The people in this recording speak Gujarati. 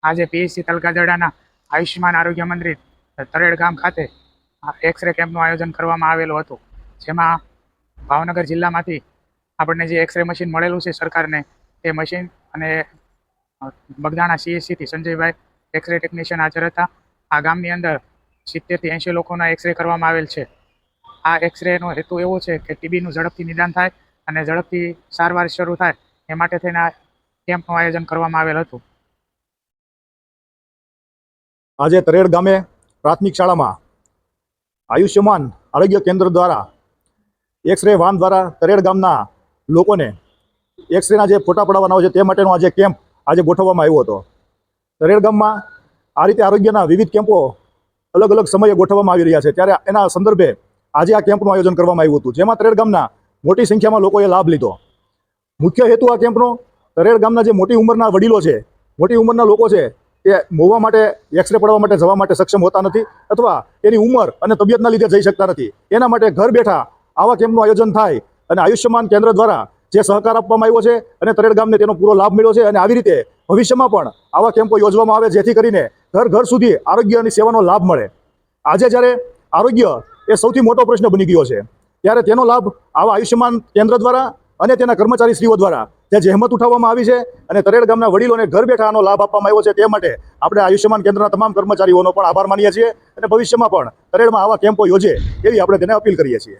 આજે પીએચસી તલગાદડાના આયુષ્યમાન આરોગ્ય મંદિર તરેડ ગામ ખાતે એક્સરે કેમ્પનું આયોજન કરવામાં આવેલું હતું, જેમાં ભાવનગર જિલ્લામાંથી આપણને જે એક્સરે મશીન મળેલું છે સરકારને, તે મશીન અને બગદાણા સીએચસીથી સંજયભાઈ એક્સરે ટેકનિશિયન હાજર હતા. આ ગામની અંદર 70 થી 80 લોકોના એક્સરે કરવામાં આવેલ છે. આ એક્સરેનો હેતુ એવો છે કે ટીબીનું ઝડપથી નિદાન થાય અને ઝડપથી સારવાર શરૂ થાય એ માટે થઈને આ કેમ્પનું આયોજન કરવામાં આવેલ હતું. આજે તરેડ ગામે પ્રાથમિક શાળામાં આયુષ્યમાન આરોગ્ય કેન્દ્ર દ્વારા એક્સરે વાન દ્વારા તરેડ ગામના લોકોને એક્સરેના જે ફોટા પડાવવાના હોય છે તે માટેનો આજે કેમ્પ આજે ગોઠવવામાં આવ્યો હતો. તરેડ ગામમાં આ રીતે આરોગ્યના વિવિધ કેમ્પો અલગ અલગ સમયે ગોઠવવામાં આવી રહ્યા છે, ત્યારે એના સંદર્ભે આજે આ કેમ્પનું આયોજન કરવામાં આવ્યું હતું, જેમાં તરેડ ગામના મોટી સંખ્યામાં લોકોએ લાભ લીધો. મુખ્ય હેતુ આ કેમ્પનો તરેડ ગામના જે મોટી ઉંમરના વડીલો છે, મોટી ઉંમરના લોકો છે, તે મોવા માટે એક્સરે પડવા માટે જવા માટે સક્ષમ હોતા નથી અથવા એની ઉંમર અને તબિયતના લીધે જઈ શકતા નથી. એના માટે ઘર બેઠા આવા કેમ્પનું આયોજન થાય અને આયુષ્યમાન કેન્દ્ર દ્વારા જે સહકાર આપવામાં આવ્યો છે અને તરેડ ગામને તેનો પૂરો લાભ મળ્યો છે. અને આવી રીતે ભવિષ્યમાં પણ આવા કેમ્પો યોજવામાં આવે, જેથી કરીને ઘર ઘર સુધી આરોગ્યની સેવાનો લાભ મળે. આજે જ્યારે આરોગ્ય એ સૌથી મોટો પ્રશ્ન બની ગયો છે, ત્યારે તેનો લાભ આવા આયુષ્યમાન કેન્દ્ર દ્વારા અને તેના કર્મચારીશ્રીઓ દ્વારા જે જહેમત ઉઠાવવામાં આવી છે અને તરેડ ગામના વડીલોને ઘર બેઠા આનો લાભ આપવામાં આવ્યો છે, તે માટે આપણે આયુષ્યમાન કેન્દ્રના તમામ કર્મચારીઓનો પણ આભાર માનીએ છીએ અને ભવિષ્યમાં પણ તરેડમાં આવા કેમ્પો યોજે એવી આપણે તેને અપીલ કરીએ છીએ.